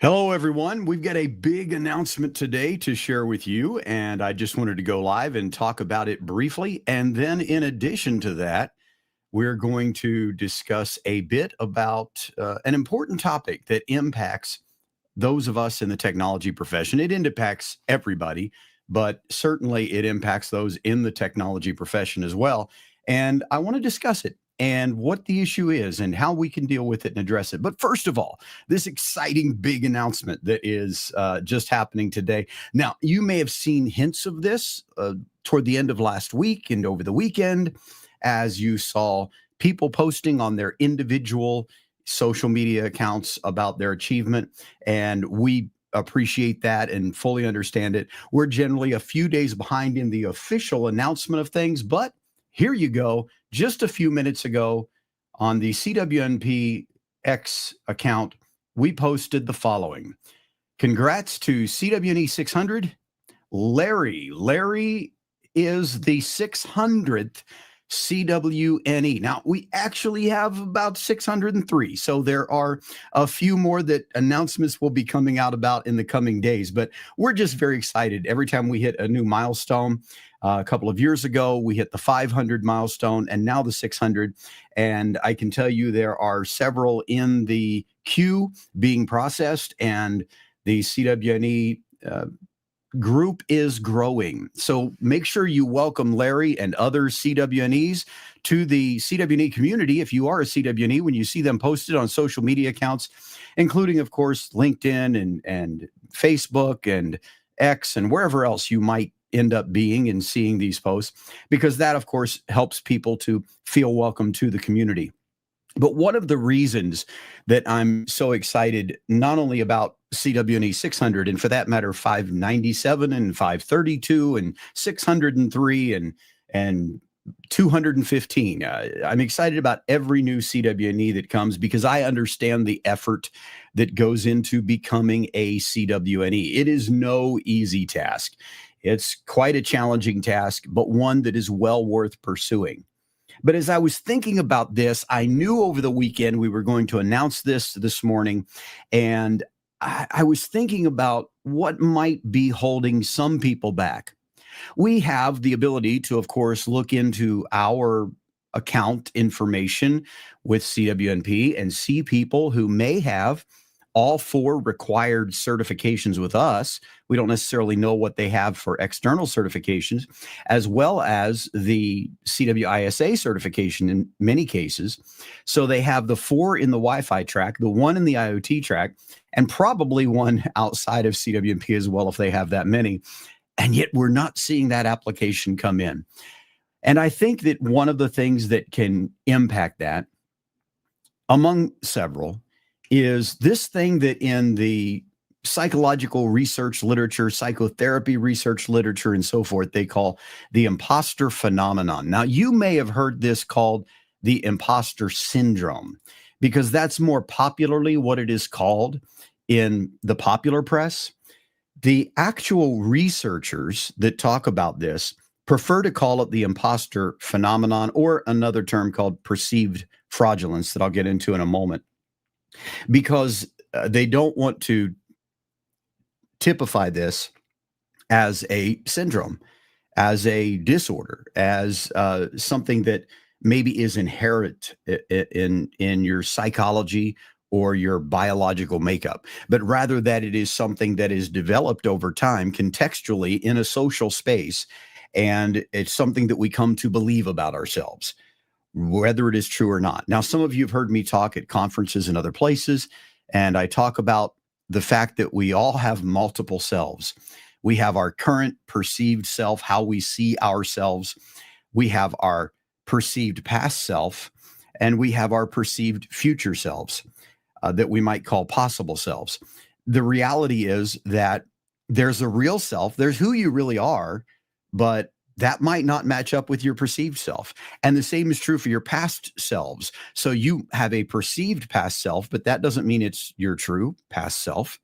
Hello, everyone. We've got a big announcement today to share with you, and I just wanted to go live and talk about it briefly. And then, in addition to that, we're going to discuss a bit about an important topic that impacts those of us in the technology profession. It impacts everybody, but certainly it impacts those in the technology profession as well. And I want to discuss it and what the issue is and how we can deal with it and address it. But first of all, this exciting big announcement that is just happening today. Now, you may have seen hints of this toward the end of last week and over the weekend as you saw people posting on their individual social media accounts about their achievement. And we appreciate that and fully understand it. We're generally a few days behind in the official announcement of things, but here you go. Just a few minutes ago on the CWNP X account, we posted the following. Congrats to CWNE 600. Larry is the 600th CWNE. Now, we actually have about 603, so there are a few more that announcements will be coming out about in the coming days, but we're just very excited every time we hit a new milestone. A couple of years ago, we hit the 500 milestone and now the 600, and I can tell you there are several in the queue being processed, and the CWNE group is growing. So make sure you welcome Larry and other CWNEs to the CWNE community. If you are a CWNE, when you see them posted on social media accounts, including, of course, LinkedIn and Facebook and X and wherever else you might end up being and seeing these posts, because that, of course, helps people to feel welcome to the community. But one of the reasons that I'm so excited, not only about CWNE 600, and for that matter, 597 and 532 and 603 and 215. I'm excited about every new CWNE that comes because I understand the effort that goes into becoming a CWNE. It is no easy task. It's quite a challenging task, but one that is well worth pursuing. But as I was thinking about this, I knew over the weekend we were going to announce this morning, and I was thinking about what might be holding some people back. We have the ability to, of course, look into our account information with CWNP and see people who may have all four required certifications with us. We don't necessarily know what they have for external certifications, as well as the CWISA certification in many cases. So they have the four in the Wi-Fi track, the one in the IoT track, and probably one outside of CWNP as well if they have that many. And yet we're not seeing that application come in. And I think that one of the things that can impact that, among several, is this thing that in the psychological research literature, psychotherapy research literature, and so forth, they call the imposter phenomenon. Now, you may have heard this called the imposter syndrome, because that's more popularly what it is called in the popular press. The actual researchers that talk about this prefer to call it the imposter phenomenon, or another term called perceived fraudulence that I'll get into in a moment, because they don't want to typify this as a syndrome, as a disorder, as something that maybe is inherent in your psychology or your biological makeup, but rather that it is something that is developed over time contextually in a social space, and it's something that we come to believe about ourselves, whether it is true or not. Now, some of you have heard me talk at conferences and other places, and I talk about the fact that we all have multiple selves. We have our current perceived self, how we see ourselves. We have our perceived past self, and we have our perceived future selves that we might call possible selves. The reality is that there's a real self, there's who you really are, but that might not match up with your perceived self. And the same is true for your past selves. So you have a perceived past self, but that doesn't mean it's your true past self.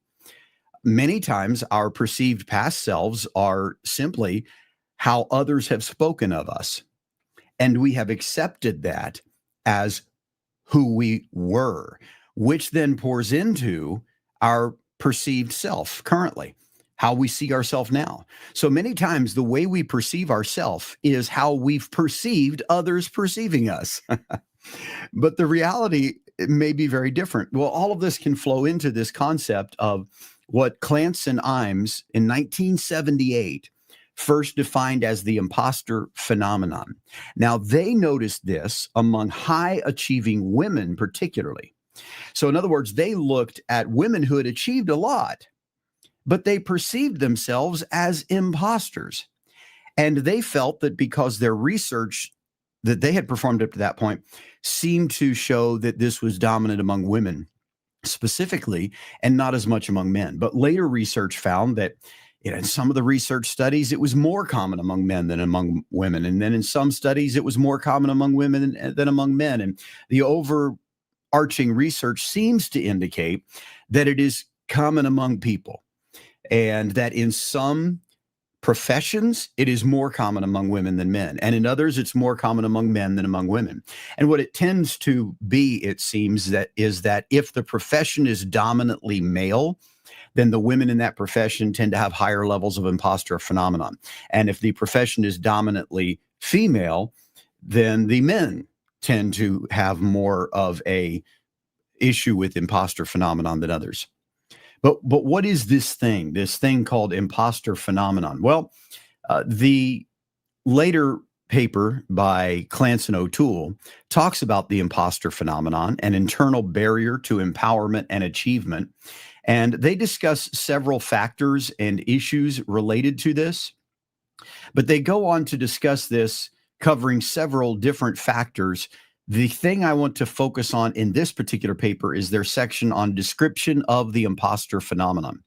Many times our perceived past selves are simply how others have spoken of us. And we have accepted that as who we were, which then pours into our perceived self currently, how we see ourselves now. So many times the way we perceive ourselves is how we've perceived others perceiving us. But the reality may be very different. Well, all of this can flow into this concept of what Clance and Imes in 1978 first defined as the imposter phenomenon. Now, they noticed this among high achieving women, particularly. So, in other words, they looked at women who had achieved a lot, but they perceived themselves as imposters. And they felt that because their research that they had performed up to that point seemed to show that this was dominant among women specifically and not as much among men. But later research found that in some of the research studies, it was more common among men than among women. And then in some studies, it was more common among women than among men. And the overarching research seems to indicate that it is common among people, and that in some professions, it is more common among women than men. And in others, it's more common among men than among women. And what it tends to be, it seems, that is that if the profession is dominantly male, then the women in that profession tend to have higher levels of imposter phenomenon. And if the profession is dominantly female, then the men tend to have more of a issue with imposter phenomenon than others. But what is this thing called imposter phenomenon? Well, the later paper by Clance and O'Toole talks about the imposter phenomenon, an internal barrier to empowerment and achievement. And they discuss several factors and issues related to this. But they go on to discuss this covering several different factors. The thing I want to focus on in this particular paper is their section on description of the imposter phenomenon.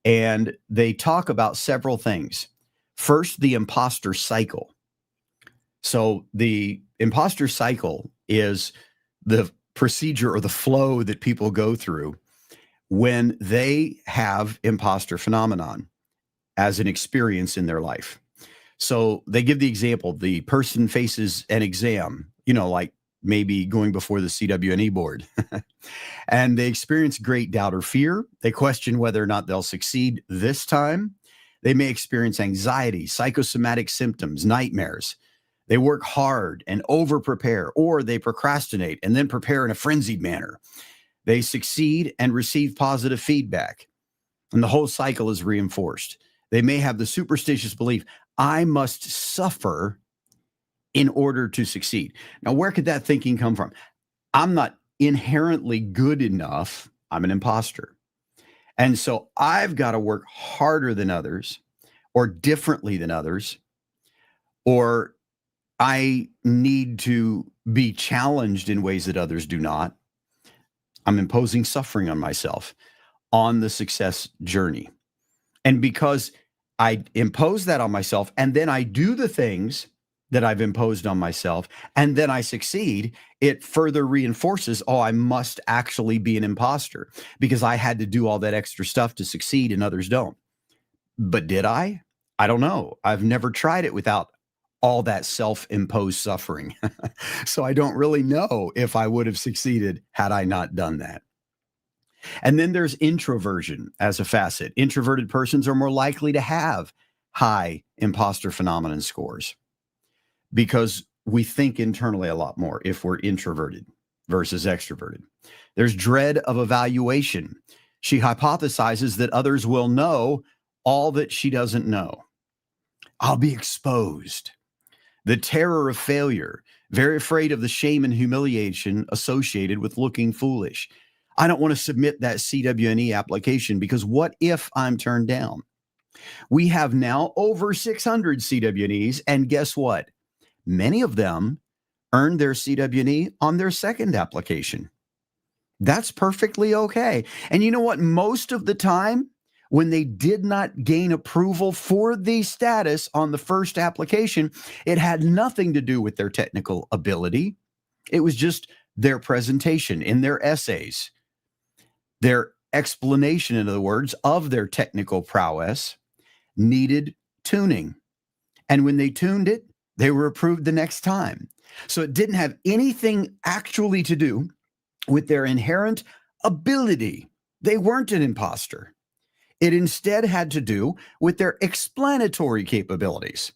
And they talk about several things. First, the imposter cycle. So the imposter cycle is the procedure or the flow that people go through when they have imposter phenomenon as an experience in their life. So they give the example, the person faces an exam, like maybe going before the CWNE board, and they experience great doubt or fear. They question whether or not they'll succeed this time. They may experience anxiety, psychosomatic symptoms, nightmares. They work hard and over-prepare, or they procrastinate and then prepare in a frenzied manner. They succeed and receive positive feedback, and the whole cycle is reinforced. They may have the superstitious belief, I must suffer in order to succeed. Now, where could that thinking come from? I'm not inherently good enough. I'm an imposter. And so I've got to work harder than others or differently than others, or I need to be challenged in ways that others do not. I'm imposing suffering on myself on the success journey. And because I impose that on myself, and then I do the things that I've imposed on myself, and then I succeed, it further reinforces, I must actually be an imposter because I had to do all that extra stuff to succeed and others don't. But did I? I don't know. I've never tried it without all that self-imposed suffering. So I don't really know if I would have succeeded had I not done that. And then there's introversion as a facet. Introverted persons are more likely to have high imposter phenomenon scores because we think internally a lot more if we're introverted versus extroverted. There's dread of evaluation. She hypothesizes that others will know all that she doesn't know. I'll be exposed. The terror of failure, very afraid of the shame and humiliation associated with looking foolish. I don't want to submit that CWNE application because what if I'm turned down? We have now over 600 CWNEs, and guess what? Many of them earned their CWNE on their second application. That's perfectly okay. And you know what? Most of the time, when they did not gain approval for the status on the first application, it had nothing to do with their technical ability. It was just their presentation in their essays, their explanation, in other words, of their technical prowess needed tuning. And when they tuned it, they were approved the next time. So it didn't have anything actually to do with their inherent ability. they weren't an imposter. It instead had to do with their explanatory capabilities.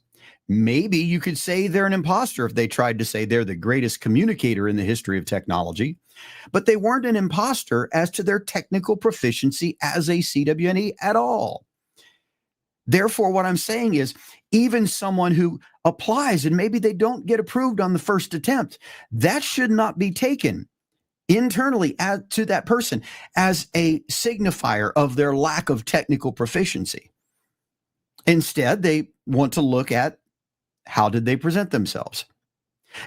Maybe you could say they're an imposter if they tried to say they're the greatest communicator in the history of technology, but they weren't an imposter as to their technical proficiency as a CWNE at all. Therefore, what I'm saying is, even someone who applies and maybe they don't get approved on the first attempt, that should not be taken internally to that person as a signifier of their lack of technical proficiency. Instead, they want to look at how did they present themselves.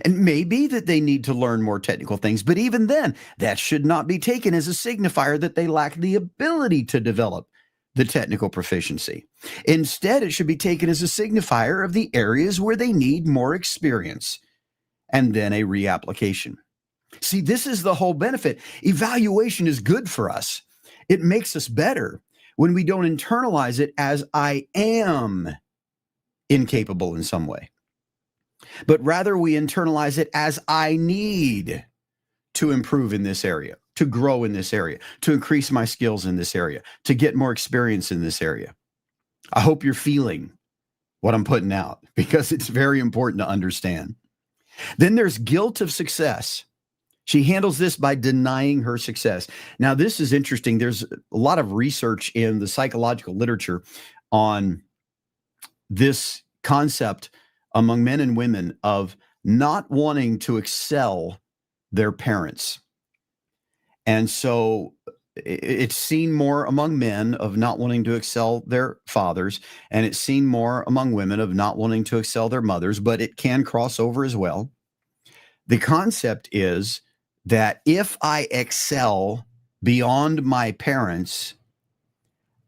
And maybe that they need to learn more technical things, but even then, that should not be taken as a signifier that they lack the ability to develop the technical proficiency. Instead, it should be taken as a signifier of the areas where they need more experience, and then a reapplication. See, this is the whole benefit. Evaluation is good for us. It makes us better when we don't internalize it as I am incapable in some way, but rather we internalize it as I need to improve in this area, to grow in this area, to increase my skills in this area, to get more experience in this area. I hope you're feeling what I'm putting out, because it's very important to understand. Then there's guilt of success. She handles this by denying her success. Now, this is interesting. There's a lot of research in the psychological literature on this concept among men and women of not wanting to excel their parents. And so it's seen more among men of not wanting to excel their fathers, and it's seen more among women of not wanting to excel their mothers, but it can cross over as well. The concept is that if I excel beyond my parents,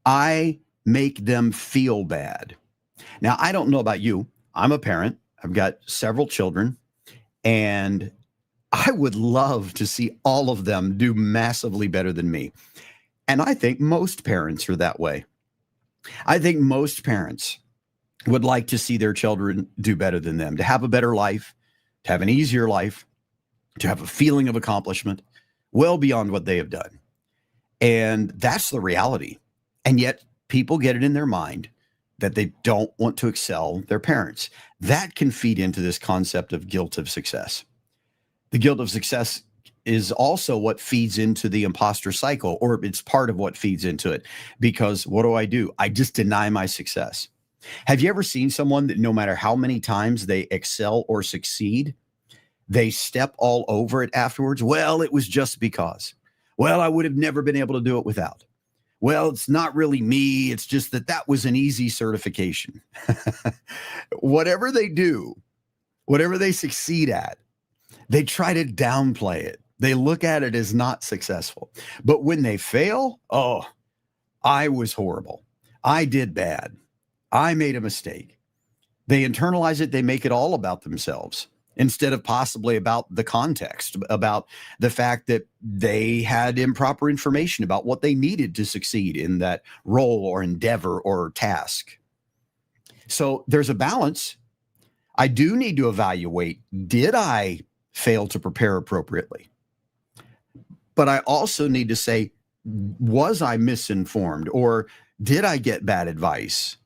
I make them feel bad. Now, I don't know about you. I'm a parent. I've got several children, and I would love to see all of them do massively better than me. And I think most parents are that way. I think most parents would like to see their children do better than them, to have a better life, to have an easier life, to have a feeling of accomplishment well beyond what they have done. And that's the reality. And yet people get it in their mind that they don't want to excel their parents. That can feed into this concept of guilt of success. The guilt of success is also what feeds into the imposter cycle, or it's part of what feeds into it. Because what do? I just deny my success. Have you ever seen someone that no matter how many times they excel or succeed, they step all over it afterwards? Well, it was just because. Well, I would have never been able to do it without. Well, it's not really me. It's just that was an easy certification. Whatever they do, whatever they succeed at, they try to downplay it. They look at it as not successful. But when they fail, oh, I was horrible. I did bad. I made a mistake. They internalize it. They make it all about themselves instead of possibly about the context, about the fact that they had improper information about what they needed to succeed in that role or endeavor or task. So there's a balance. I do need to evaluate, did I fail to prepare appropriately? But I also need to say, was I misinformed, or did I get bad advice?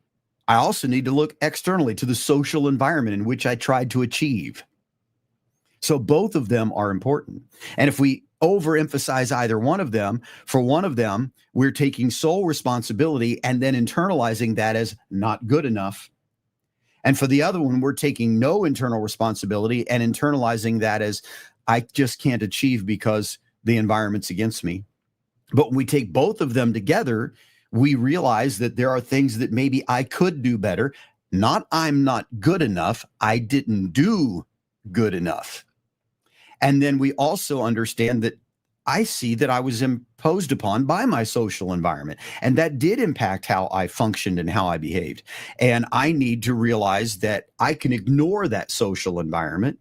I also need to look externally to the social environment in which I tried to achieve. So both of them are important. And if we overemphasize either one of them, for one of them, we're taking sole responsibility and then internalizing that as not good enough. And for the other one, we're taking no internal responsibility and internalizing that as I just can't achieve because the environment's against me. But when we take both of them together, we realize that there are things that maybe I could do better. Not I'm not good enough. I didn't do good enough. And then we also understand that I see that I was imposed upon by my social environment, and that did impact how I functioned and how I behaved. And I need to realize that I can ignore that social environment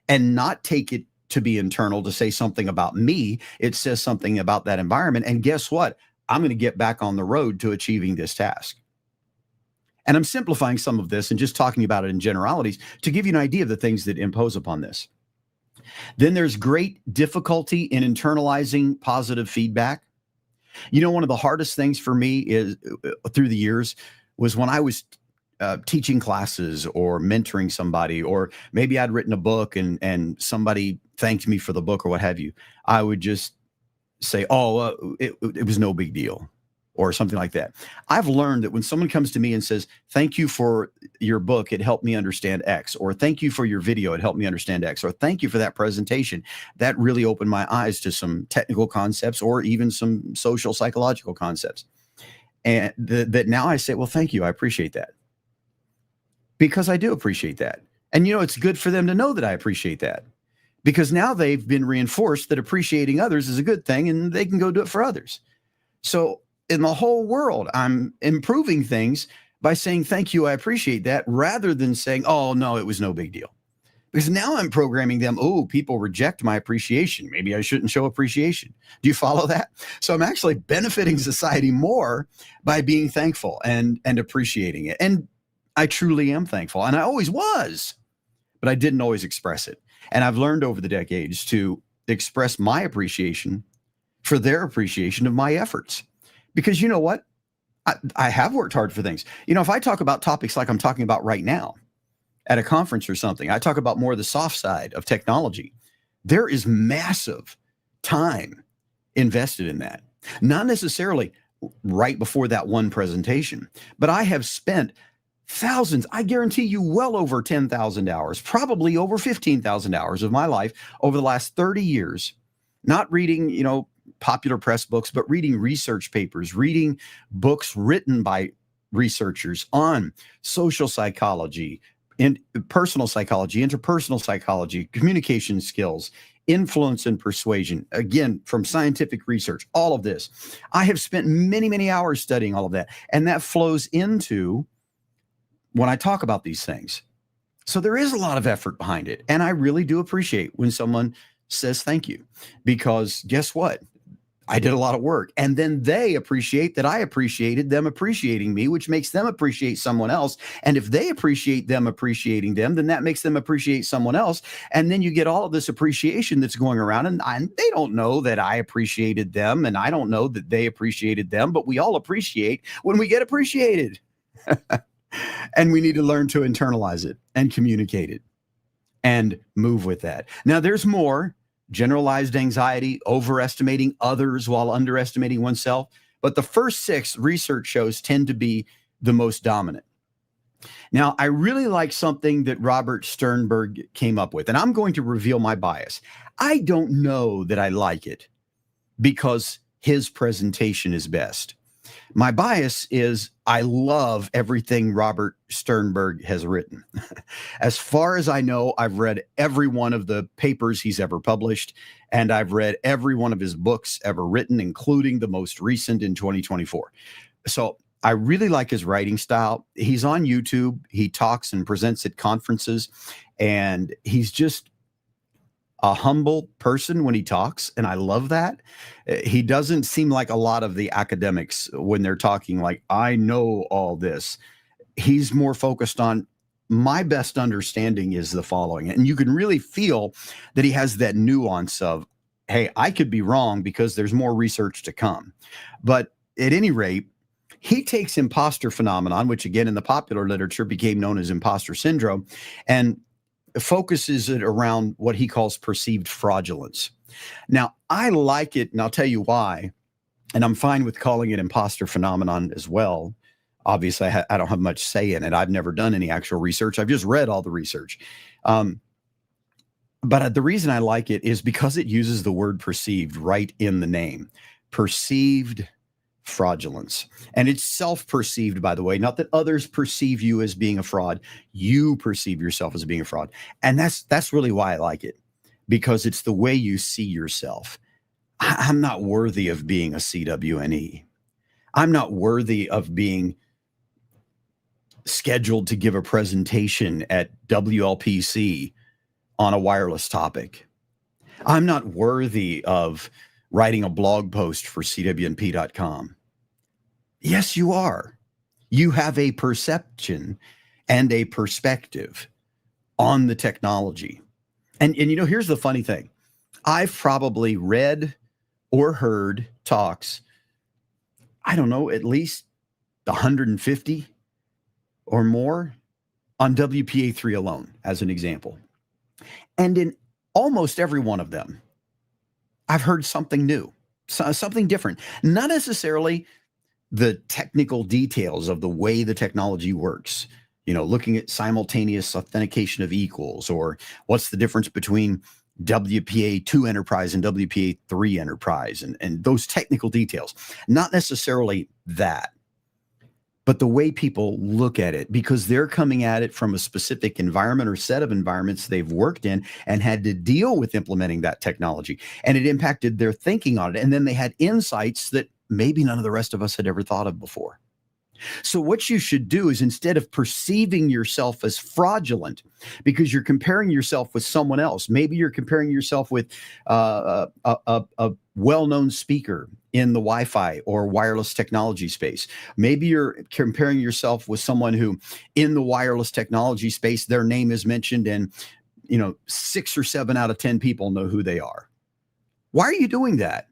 and not take it to be internal to say something about me. It says something about that environment. And guess what? I'm going to get back on the road to achieving this task. And I'm simplifying some of this and just talking about it in generalities to give you an idea of the things that impose upon this. Then there's great difficulty in internalizing positive feedback. One of the hardest things for me is through the years was when I was teaching classes or mentoring somebody, or maybe I'd written a book and somebody thanked me for the book or what have you. I would just say, "Oh, it was no big deal," or something like that. I've learned that when someone comes to me and says, "Thank you for your book, it helped me understand X," or "Thank you for your video, it helped me understand X," or "Thank you for that presentation, that really opened my eyes to some technical concepts or even some social psychological concepts," and that now I say, "Well, thank you, I appreciate that," because I do appreciate that. And it's good for them to know that I appreciate that, because now they've been reinforced that appreciating others is a good thing and they can go do it for others. So in the whole world, I'm improving things by saying, "Thank you, I appreciate that," rather than saying, "Oh, no, it was no big deal." Because now I'm programming them, "Oh, people reject my appreciation. Maybe I shouldn't show appreciation." Do you follow that? So I'm actually benefiting society more by being thankful and appreciating it. And I truly am thankful. And I always was, but I didn't always express it. And I've learned over the decades to express my appreciation for their appreciation of my efforts. Because you know what? I have worked hard for things. If I talk about topics like I'm talking about right now at a conference or something, I talk about more of the soft side of technology. There is massive time invested in that. Not necessarily right before that one presentation, but I have spent thousands, I guarantee you, well over 10,000 hours, probably over 15,000 hours of my life over the last 30 years, not reading, popular press books, but reading research papers, reading books written by researchers on social psychology, and personal psychology, interpersonal psychology, communication skills, influence and persuasion, again, from scientific research, all of this. I have spent many, many hours studying all of that. And that flows into when I talk about these things. So there is a lot of effort behind it. And I really do appreciate when someone says thank you, because guess what? I did a lot of work, and then they appreciate that I appreciated them appreciating me, which makes them appreciate someone else. And if they appreciate them appreciating them, then that makes them appreciate someone else. And then you get all of this appreciation that's going around, and they don't know that I appreciated them, and I don't know that they appreciated them, but we all appreciate when we get appreciated. And we need to learn to internalize it and communicate it and move with that. Now, there's more. Generalized anxiety, overestimating others while underestimating oneself. But the first 6, research shows, tend to be the most dominant. Now, I really like something that Robert Sternberg came up with, and I'm going to reveal my bias. I don't know that I like it because his presentation is best. My bias is I love everything Robert Sternberg has written. As far as I know, I've read every one of the papers he's ever published, and I've read every one of his books ever written, including the most recent in 2024. So I really like his writing style. He's on YouTube. He talks and presents at conferences, and he's just a humble person when he talks, and I love that. He doesn't seem like a lot of the academics when they're talking like, "I know all this." He's more focused on, my best understanding is the following. And you can really feel that he has that nuance of, hey, I could be wrong because there's more research to come. But at any rate, he takes imposter phenomenon, which again in the popular literature became known as imposter syndrome, and focuses it around what he calls perceived fraudulence. Now, I like it, and I'll tell you why, and I'm fine with calling it imposter phenomenon as well. Obviously, I don't have much say in it. I've never done any actual research. I've just read all the research. But the reason I like it is because it uses the word perceived right in the name. Perceived fraudulence. And it's self-perceived, by the way, not that others perceive you as being a fraud. You perceive yourself as being a fraud. And that's really why I like it, because it's the way you see yourself. I'm not worthy of being a CWNE. I'm not worthy of being scheduled to give a presentation at WLPC on a wireless topic. I'm not worthy of writing a blog post for CWNP.com. Yes, you are. You have a perception and a perspective on the technology. And here's the funny thing. I've probably read or heard talks I don't know, at least 150 or more on WPA3 alone, as an example. And in almost every one of them, I've heard something new, something different. Not necessarily the technical details of the way the technology works, looking at simultaneous authentication of equals, or what's the difference between WPA2 enterprise and WPA3 enterprise, and those technical details. Not necessarily that, but the way people look at it, because they're coming at it from a specific environment or set of environments they've worked in and had to deal with implementing that technology. And it impacted their thinking on it. And then they had insights that maybe none of the rest of us had ever thought of before. So what you should do is, instead of perceiving yourself as fraudulent because you're comparing yourself with someone else, maybe you're comparing yourself with a well-known speaker in the Wi-Fi or wireless technology space. Maybe you're comparing yourself with someone who, in the wireless technology space, their name is mentioned and 6 or 7 out of 10 people know who they are. Why are you doing that?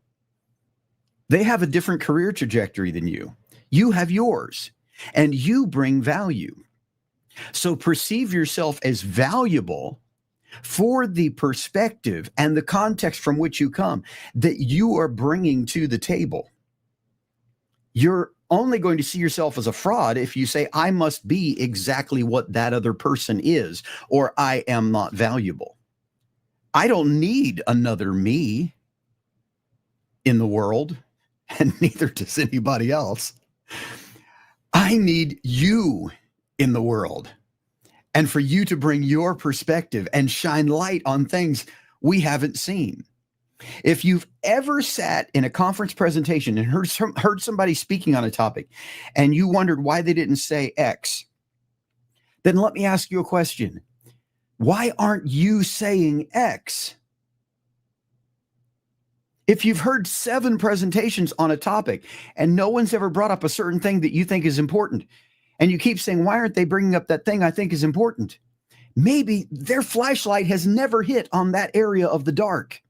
They have a different career trajectory than you. You have yours, and you bring value. So perceive yourself as valuable for the perspective and the context from which you come, that you are bringing to the table. You're only going to see yourself as a fraud if you say, I must be exactly what that other person is, or I am not valuable. I don't need another me in the world, and neither does anybody else. I need you in the world, and for you to bring your perspective and shine light on things we haven't seen. If you've ever sat in a conference presentation and heard somebody speaking on a topic and you wondered why they didn't say X, then let me ask you a question. Why aren't you saying X? If you've heard 7 presentations on a topic and no one's ever brought up a certain thing that you think is important, and you keep saying, why aren't they bringing up that thing I think is important? Maybe their flashlight has never hit on that area of the dark.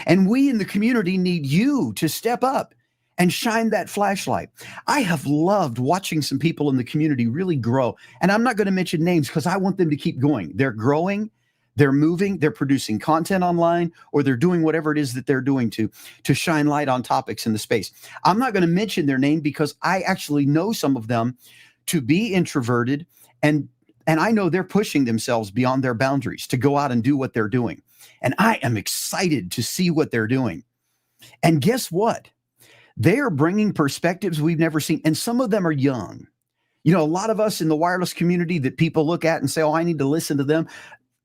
And we in the community need you to step up and shine that flashlight. I have loved watching some people in the community really grow. And I'm not going to mention names because I want them to keep going. They're growing. They're moving, they're producing content online, or they're doing whatever it is that they're doing to shine light on topics in the space. I'm not going to mention their name because I actually know some of them to be introverted, and I know they're pushing themselves beyond their boundaries to go out and do what they're doing. And I am excited to see what they're doing. And guess what? They are bringing perspectives we've never seen, and some of them are young. A lot of us in the wireless community that people look at and say, oh, I need to listen to them.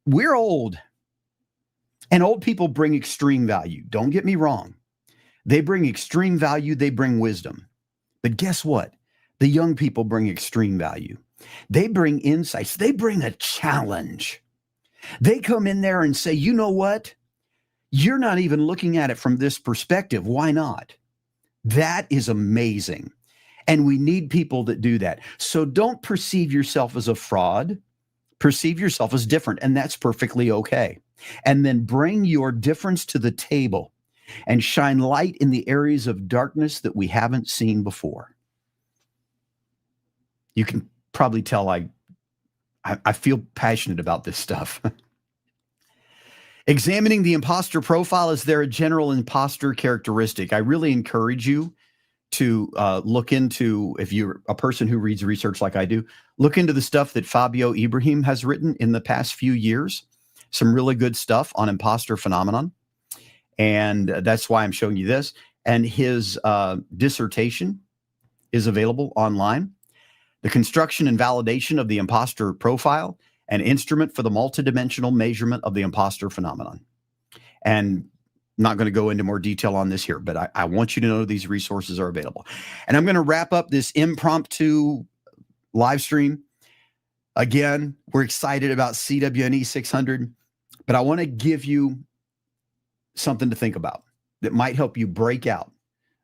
We're old, and old people bring extreme value. Don't get me wrong. They bring extreme value. They bring wisdom. But guess what? The young people bring extreme value. They bring insights. They bring a challenge. They come in there and say, you know what? You're not even looking at it from this perspective. Why not? That is amazing. And we need people that do that. So don't perceive yourself as a fraud. Perceive yourself as different, and that's perfectly okay. And then bring your difference to the table and shine light in the areas of darkness that we haven't seen before. You can probably tell I feel passionate about this stuff. Examining the imposter profile, is there a general imposter characteristic? I really encourage you to look into, if you're a person who reads research like I do, look into the stuff that Fabio Ibrahim has written in the past few years. Some really good stuff on imposter phenomenon. And that's why I'm showing you this. And his dissertation is available online. The construction and validation of the imposter profile, an instrument for the multidimensional measurement of the imposter phenomenon. And not going to go into more detail on this here, but I want you to know these resources are available. And I'm going to wrap up this impromptu live stream. Again, we're excited about CWNE 600, but I want to give you something to think about that might help you break out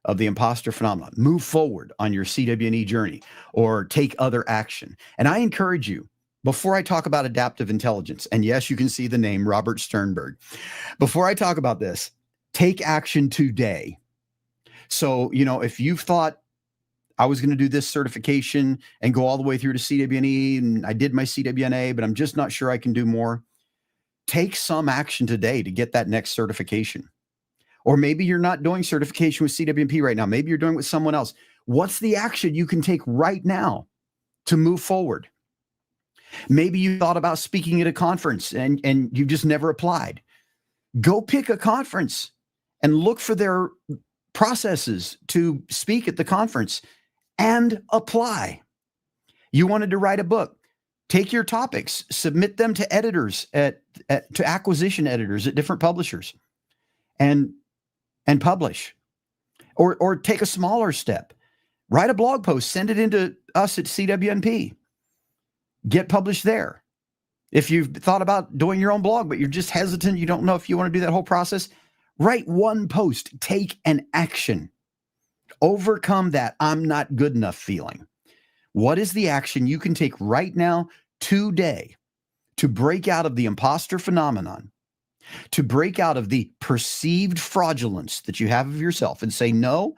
of the imposter phenomenon, move forward on your CWNE journey, or take other action. And I encourage you, before I talk about adaptive intelligence, and yes, you can see the name Robert Sternberg. Before I talk about this, take action today. So, if you've thought I was going to do this certification and go all the way through to CWNE, and I did my CWNA, but I'm just not sure I can do more. Take some action today to get that next certification. Or maybe you're not doing certification with CWNP right now. Maybe you're doing it with someone else. What's the action you can take right now to move forward? Maybe you thought about speaking at a conference and you just never applied. Go pick a conference and look for their processes to speak at the conference and apply. You wanted to write a book. Take your topics, submit them to editors to acquisition editors at different publishers and publish. Or take a smaller step. Write a blog post, send it into us at CWNP. Get published there. If you've thought about doing your own blog, but you're just hesitant, you don't know if you want to do that whole process, write one post, take an action. Overcome that I'm not good enough feeling. What is the action you can take right now, today, to break out of the imposter phenomenon, to break out of the perceived fraudulence that you have of yourself and say, no,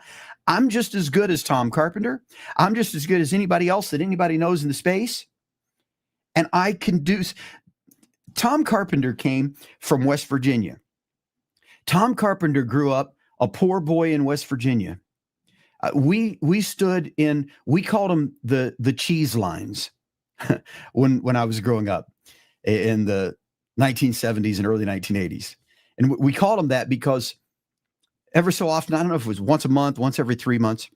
I'm just as good as Tom Carpenter. I'm just as good as anybody else that anybody knows in the space. And I can do. Tom Carpenter came from West Virginia. Tom Carpenter grew up a poor boy in West Virginia. We stood in, we called them the cheese lines when I was growing up in the 1970s and early 1980s. And we called them that because ever so often, I don't know if it was once a month, once every 3 months,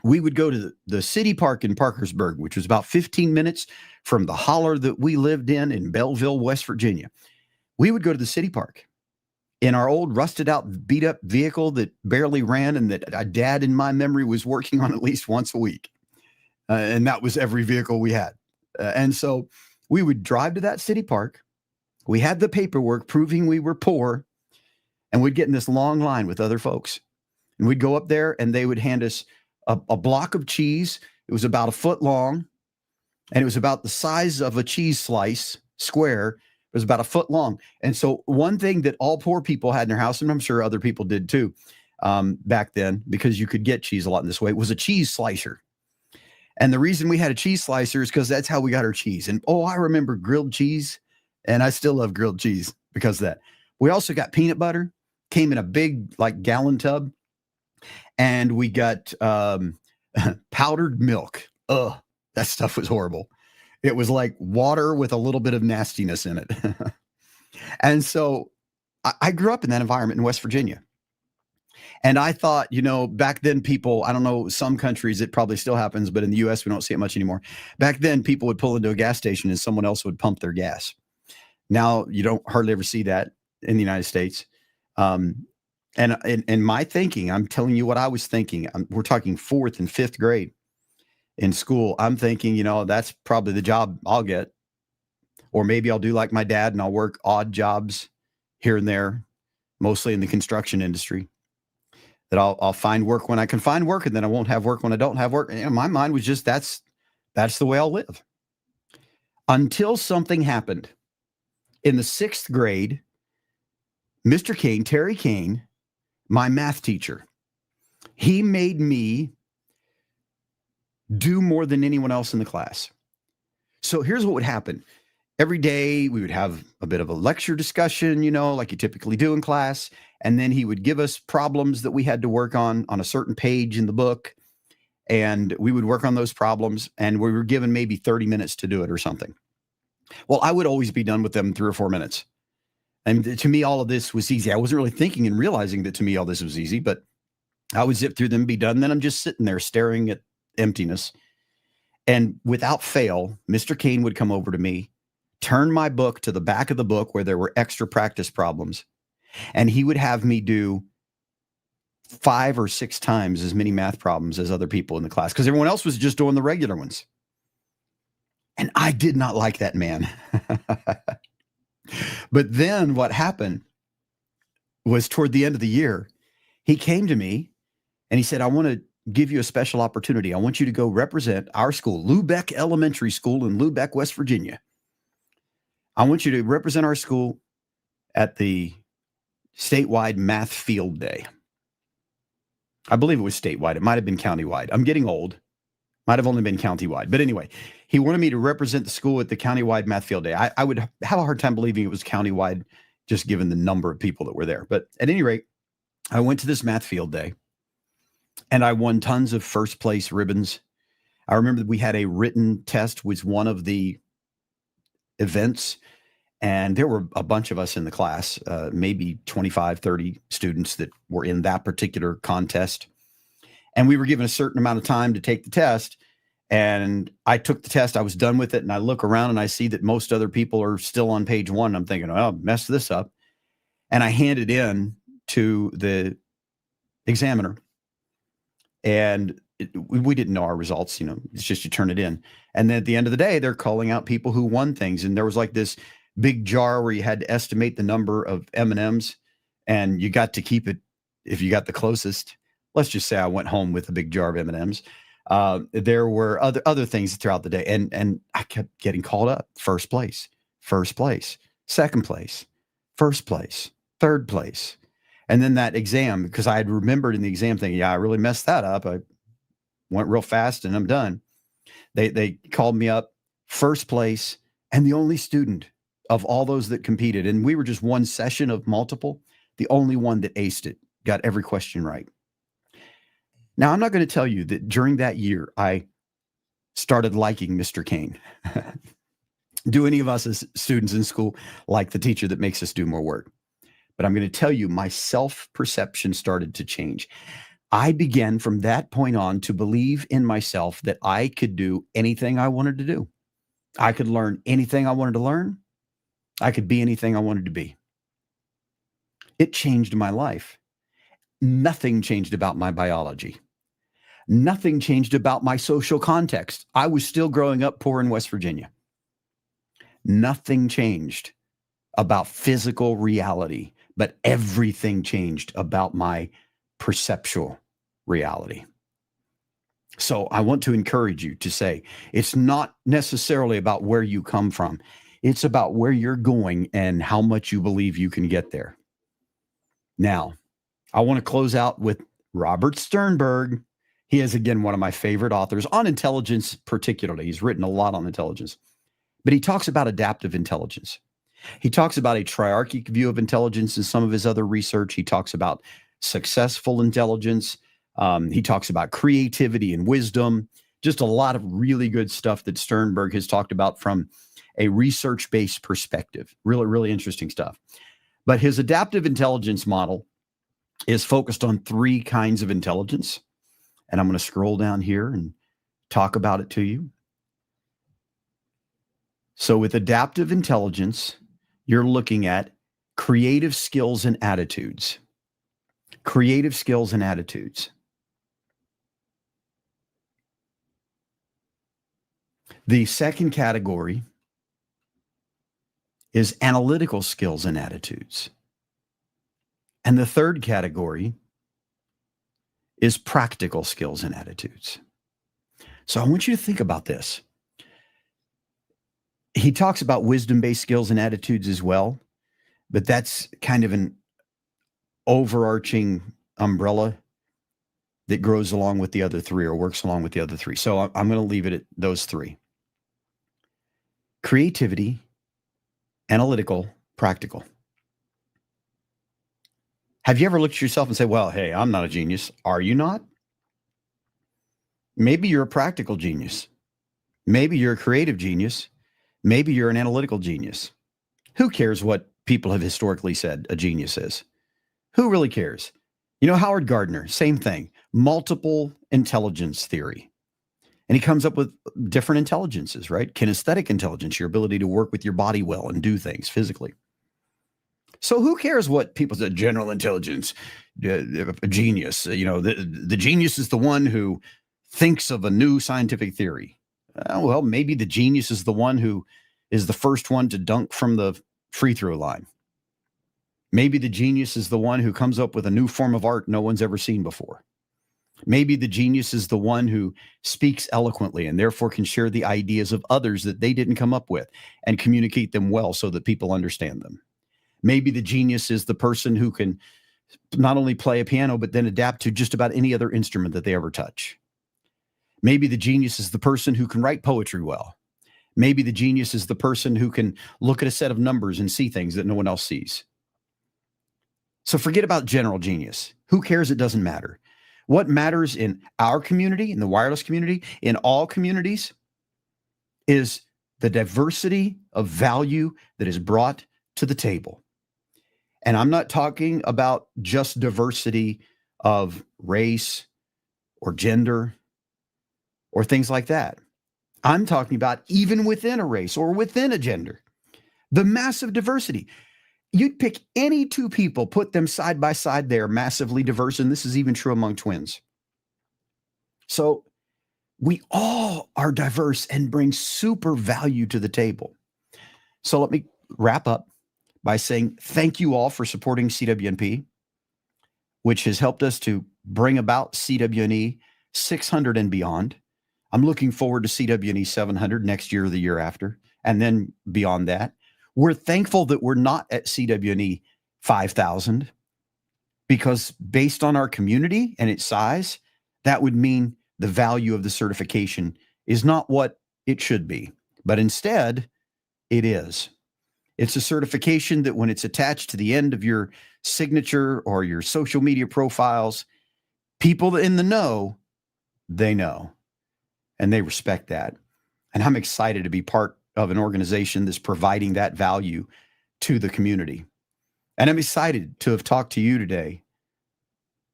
we would go to the city park in Parkersburg, which was about 15 minutes from the holler that we lived in Belleville, West Virginia. We would go to the city park in our old rusted out, beat up vehicle that barely ran and that a dad in my memory was working on at least once a week. And that was every vehicle we had. And so we would drive to that city park. We had the paperwork proving we were poor, and we'd get in this long line with other folks. And we'd go up there and they would hand us a block of cheese. It was about a foot long, and it was about the size of a cheese slice, square. It was about a foot long. And so one thing that all poor people had in their house, and I'm sure other people did too, back then, because you could get cheese a lot in this way, was a cheese slicer. And the reason we had a cheese slicer is because that's how we got our cheese. And I remember grilled cheese, and I still love grilled cheese because of that. We also got peanut butter, came in a big gallon tub, and we got powdered milk. Ugh, that stuff was horrible. It was like water with a little bit of nastiness in it. And so I grew up in that environment in West Virginia. And I thought, back then people, I don't know, some countries it probably still happens, but in the US, we don't see it much anymore. Back then people would pull into a gas station and someone else would pump their gas. Now you don't hardly ever see that in the United States. And in my thinking, I'm telling you what I was thinking. We're talking 4th and 5th grade in school. I'm thinking, that's probably the job I'll get. Or maybe I'll do like my dad and I'll work odd jobs here and there, mostly in the construction industry. That I'll find work when I can find work, and then I won't have work when I don't have work. And my mind was just, that's the way I'll live. Until something happened. In the 6th grade, Mr. Kane, Terry Kane, my math teacher, he made me do more than anyone else in the class. So here's what would happen. Every day we would have a bit of a lecture discussion, like you typically do in class. And then he would give us problems that we had to work on a certain page in the book. And we would work on those problems, and we were given maybe 30 minutes to do it or something. Well, I would always be done with them in 3 or 4 minutes. And to me, all of this was easy. I wasn't really thinking and realizing that to me, all this was easy, but I would zip through them, be done. Then I'm just sitting there staring at emptiness. And without fail, Mr. Kane would come over to me, turn my book to the back of the book where there were extra practice problems. And he would have me do 5 or 6 times as many math problems as other people in the class, because everyone else was just doing the regular ones. And I did not like that man. But then what happened was toward the end of the year, he came to me and he said, I want to give you a special opportunity. I want you to go represent our school, Lubeck Elementary School in Lubeck, West Virginia. I want you to represent our school at the statewide math field day. I believe it was statewide. It might have been countywide. I'm getting old. Might have only been countywide. But anyway, he wanted me to represent the school at the countywide math field day. I would have a hard time believing it was countywide, just given the number of people that were there. But at any rate, I went to this math field day and I won tons of first place ribbons. I remember that we had a written test was one of the events. And there were a bunch of us in the class, maybe 25, 30 students that were in that particular contest. And we were given a certain amount of time to take the test. And I took the test. I was done with it. And I look around and I see that most other people are still on page one. I'm thinking, oh, mess this up. And I handed in to the examiner. And we didn't know our results. It's just you turn it in. And then at the end of the day, they're calling out people who won things. And there was like this big jar where you had to estimate the number of M&Ms. And you got to keep it if you got the closest. Let's just say I went home with a big jar of M&Ms. There were other things throughout the day, and I kept getting called up. First place, second place, first place, third place. And then that exam, because I had remembered in the exam thinking, yeah, I really messed that up. I went real fast and I'm done. They called me up first place and the only student of all those that competed. And we were just one session of multiple, the only one that aced it, got every question right. Now, I'm not going to tell you that during that year, I started liking Mr. Kane. Do any of us as students in school like the teacher that makes us do more work? But I'm going to tell you, my self-perception started to change. I began from that point on to believe in myself that I could do anything I wanted to do. I could learn anything I wanted to learn. I could be anything I wanted to be. It changed my life. Nothing changed about my biology. Nothing changed about my social context. I was still growing up poor in West Virginia. Nothing changed about physical reality, but everything changed about my perceptual reality. So I want to encourage you to say, it's not necessarily about where you come from. It's about where you're going and how much you believe you can get there. Now, I want to close out with Robert Sternberg. He is, again, one of my favorite authors on intelligence, particularly. He's written a lot on intelligence, but he talks about adaptive intelligence. He talks about a triarchic view of intelligence in some of his other research. He talks about successful intelligence. He talks about creativity and wisdom, just a lot of really good stuff that Sternberg has talked about from a research-based perspective. Really, really interesting stuff. But his adaptive intelligence model is focused on three kinds of intelligence. And I'm going to scroll down here and talk about it to you. So with adaptive intelligence, you're looking at creative skills and attitudes. Creative skills and attitudes. The second category is analytical skills and attitudes. And the third category is practical skills and attitudes. So I want you to think about this. He talks about wisdom-based skills and attitudes as well, but that's kind of an overarching umbrella that grows along with the other three or works along with the other three. So I'm going to leave it at those three. Creativity, analytical, practical. Have you ever looked at yourself and said, well, hey, I'm not a genius. Are you not? Maybe you're a practical genius. Maybe you're a creative genius. Maybe you're an analytical genius. Who cares what people have historically said a genius is? Who really cares? Howard Gardner, same thing, multiple intelligence theory. And he comes up with different intelligences, right? Kinesthetic intelligence, your ability to work with your body well and do things physically. So who cares what people say? General intelligence, a genius. The genius is the one who thinks of a new scientific theory. Well, maybe the genius is the one who is the first one to dunk from the free throw line. Maybe the genius is the one who comes up with a new form of art no one's ever seen before. Maybe the genius is the one who speaks eloquently and therefore can share the ideas of others that they didn't come up with and communicate them well so that people understand them. Maybe the genius is the person who can not only play a piano, but then adapt to just about any other instrument that they ever touch. Maybe the genius is the person who can write poetry well. Maybe the genius is the person who can look at a set of numbers and see things that no one else sees. So forget about general genius. Who cares? It doesn't matter. What matters in our community, in the wireless community, in all communities, is the diversity of value that is brought to the table. And I'm not talking about just diversity of race or gender or things like that. I'm talking about even within a race or within a gender, the massive diversity. You'd pick any two people, put them side by side, they're massively diverse, and this is even true among twins. So we all are diverse and bring super value to the table. So let me wrap up by saying thank you all for supporting CWNP, which has helped us to bring about CWNE 600 and beyond. I'm looking forward to CWNE 700 next year or the year after, and then beyond that. We're thankful that we're not at CWNE 5,000 because based on our community and its size, that would mean the value of the certification is not what it should be, but instead it is. It's a certification that when it's attached to the end of your signature or your social media profiles, people in the know, they know, and they respect that. And I'm excited to be part of an organization that's providing that value to the community. And I'm excited to have talked to you today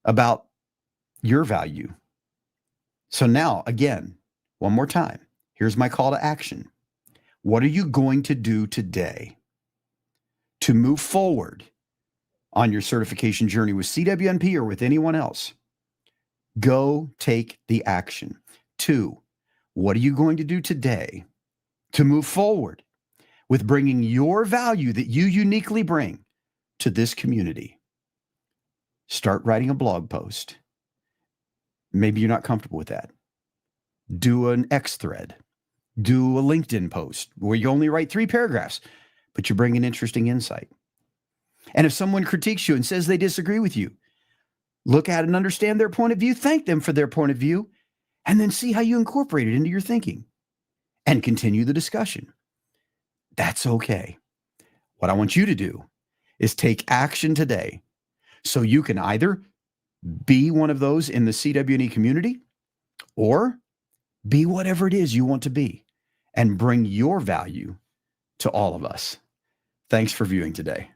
about your value. So now, again, one more time, here's my call to action. What are you going to do today to move forward on your certification journey with CWNP or with anyone else? Go take the action. 2, what are you going to do today to move forward with bringing your value that you uniquely bring to this community? Start writing a blog post. Maybe you're not comfortable with that. Do an X thread. Do a LinkedIn post where you only write 3 paragraphs, but you bring an interesting insight. And if someone critiques you and says they disagree with you, look at and understand their point of view, thank them for their point of view, and then see how you incorporate it into your thinking and continue the discussion. That's okay. What I want you to do is take action today so you can either be one of those in the CWNE community or be whatever it is you want to be and bring your value to all of us. Thanks for viewing today.